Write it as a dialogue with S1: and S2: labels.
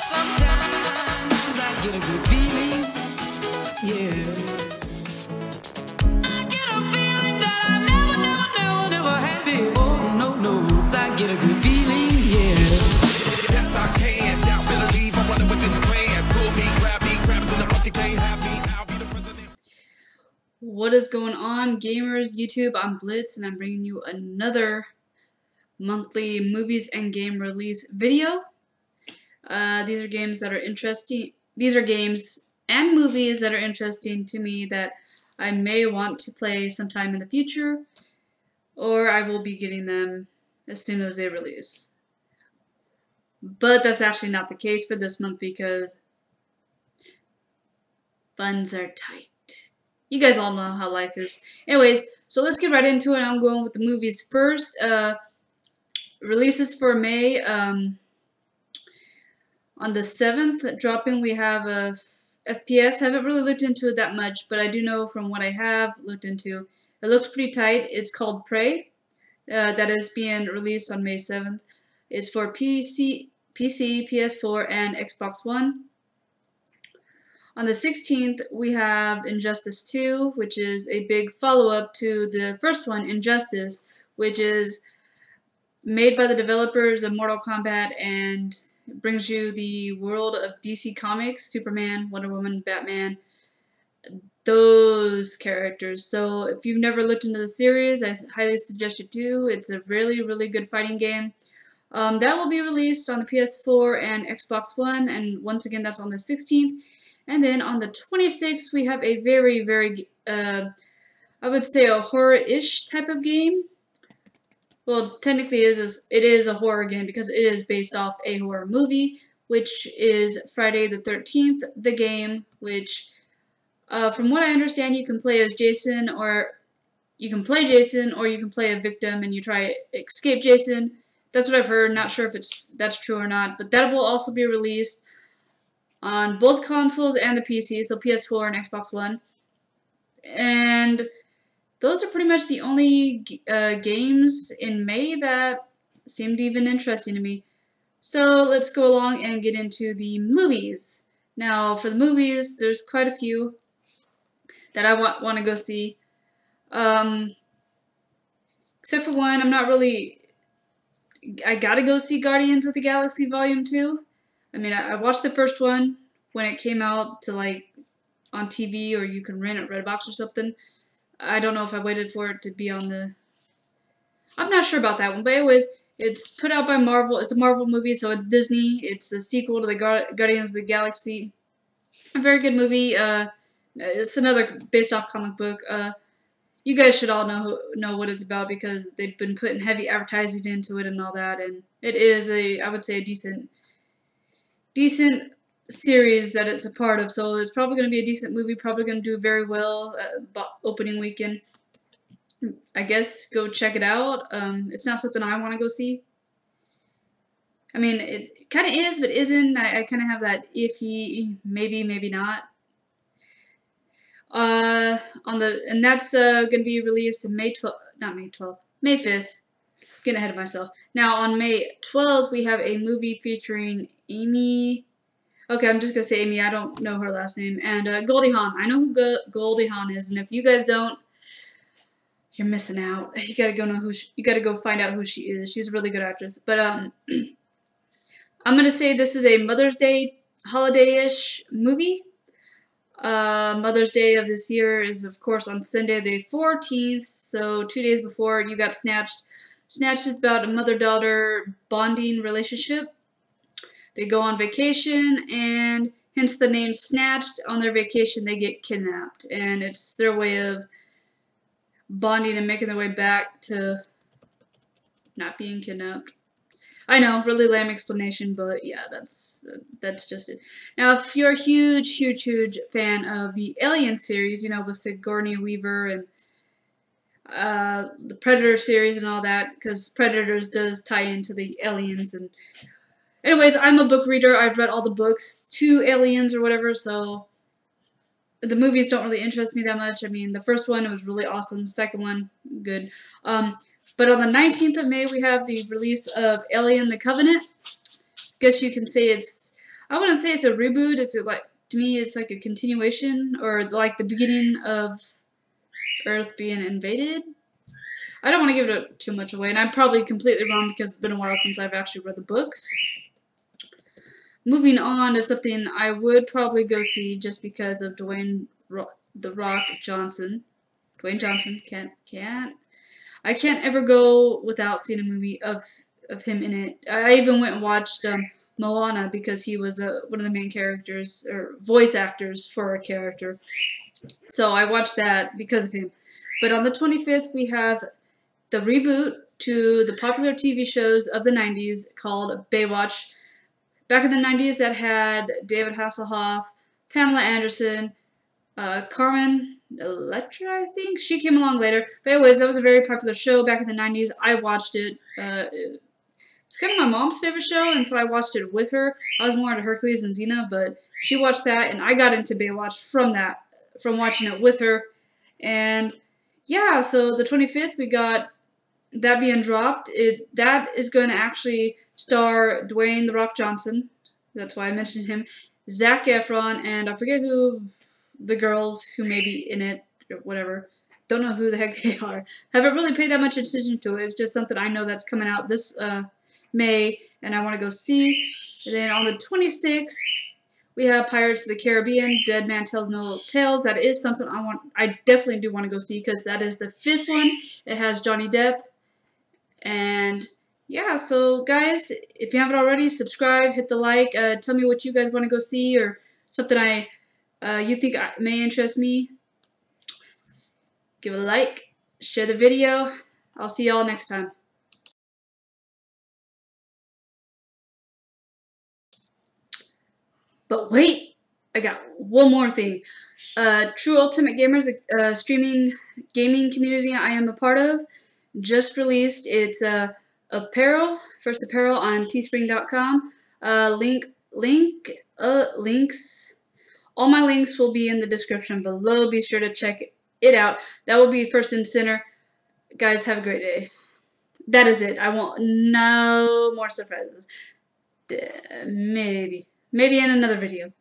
S1: Sometimes I get a good feeling, yeah. I get a feeling that I never had before. No, no, I get a good feeling, yeah.
S2: Yes, I can. Doubt, better leave. I'm running with this plan. Pull me, grab me, crabs in the bucket, can't have me. I'll be the president.
S3: What is going on, gamers? YouTube, I'm Blitz, and I'm bringing you another monthly movies and game release video. These are games that are interesting. These are games and movies that are interesting to me that I may want to play sometime in the future, or I will be getting them as soon as they release. But that's actually not the case for this month because funds are tight. You guys all know how life is. Anyways, so let's get right into it. I'm going with the movies first. Releases for May. On the 7th, dropping, we have a FPS. Haven't really looked into it that much, but I do know from what I have looked into, it looks pretty tight. It's called Prey. That is being released on May 7th. It's for PC, PS4, and Xbox One. On the 16th, we have Injustice 2, which is a big follow-up to the first one, Injustice, which is made by the developers of Mortal Kombat and brings you the world of DC Comics, Superman, Wonder Woman, Batman, those characters. So if you've never looked into the series, I highly suggest you do. It's a really, really good fighting game. That will be released on the PS4 and Xbox One, and once again, that's on the 16th. And then on the 26th, we have a very, very, I would say a horror-ish type of game. Well, technically it is a horror game because it is based off a horror movie, which is Friday the 13th, the game, which, from what I understand, you can play as Jason, or you can play Jason, or you can play a victim and you try to escape Jason. That's what I've heard. Not sure if that's true or not, but that will also be released on both consoles and the PC, so PS4 and Xbox One. And those are pretty much the only games in May that seemed even interesting to me. So let's go along and get into the movies. Now, for the movies, there's quite a few that I want to go see. Except for one, I'm not really... I gotta go see Guardians of the Galaxy Volume 2. I mean, I watched the first one when it came out to, like, on TV, or you can rent it at Redbox or something. I don't know if I waited for it to be on the... I'm not sure about that one, but anyways, it's put out by Marvel. It's a Marvel movie, so it's Disney. It's a sequel to the Guardians of the Galaxy. A very good movie. It's another based off comic book. You guys should all know what it's about because they've been putting heavy advertising into it and all that, and it is I would say a decent series that it's a part of, so it's probably going to be a decent movie, probably going to do very well opening weekend. I guess go check it out. It's not something I want to go see. I mean, it kind of is, but isn't. I kind of have that iffy, maybe, maybe not. And that's going to be released in May 12th, not May 12th, May 5th. Getting ahead of myself. Now, on May 12th, we have a movie featuring Amy. Okay, I'm just gonna say Amy. I don't know her last name. And Goldie Hawn. I know who Goldie Hawn is, and if you guys don't, you're missing out. You gotta go know you gotta go find out who she is. She's a really good actress. But I'm gonna say this is a Mother's Day holiday-ish movie. Mother's Day of this year is, of course, on Sunday the 14th. So 2 days before you got Snatched. Snatched is about a mother-daughter bonding relationship. They go on vacation, and hence the name Snatched. On their vacation, they get kidnapped, and it's their way of bonding and making their way back to not being kidnapped. I know, really lame explanation, but yeah, that's just it. Now, if you're a huge fan of the Alien series, you know, with Sigourney Weaver and the Predator series and all that, because Predators does tie into the Aliens. And anyways, I'm a book reader. I've read all the books to Aliens or whatever, so the movies don't really interest me that much. I mean, the first one was really awesome. Second one, good. But on the 19th of May, we have the release of Alien: The Covenant. Guess you can say it's, I wouldn't say it's a reboot. It's like, to me, it's like a continuation, or like the beginning of Earth being invaded. I don't want to give it too much away, and I'm probably completely wrong because it's been a while since I've actually read the books. Moving on to something I would probably go see just because of Dwayne The Rock Johnson. Dwayne Johnson, I can't ever go without seeing a movie of him in it. I even went and watched Moana because he was one of the main characters, or voice actors for a character. So I watched that because of him. But on the 25th, we have the reboot to the popular TV shows of the 90s called Baywatch. Back in the 90s, that had David Hasselhoff, Pamela Anderson, Carmen Electra, I think. She came along later. But anyways, that was a very popular show back in the 90s. I watched it. It's kind of my mom's favorite show, and so I watched it with her. I was more into Hercules and Xena, but she watched that, and I got into Baywatch from watching it with her. And yeah, so the 25th, we got that being dropped. That is going to actually star Dwayne The Rock Johnson. That's why I mentioned him. Zac Efron, and I forget who the girls who may be in it, or whatever. Don't know who the heck they are. Haven't really paid that much attention to it. It's just something I know that's coming out this May, and I want to go see. And then on the 26th, we have Pirates of the Caribbean, Dead Man Tells No Tales. That is something I definitely do want to go see because that is the 5th one. It has Johnny Depp. And yeah, so guys, if you haven't already, subscribe, hit the like, tell me what you guys want to go see or something you think may interest me. Give it a like, share the video. I'll see y'all next time. But wait, I got one more thing. True Ultimate Gamers, a streaming gaming community I am a part of, just released its first apparel on teespring.com. Links. All my links will be in the description below. Be sure to check it out. That will be first and center. Guys, have a great day. That is it. I want no more surprises. Maybe in another video.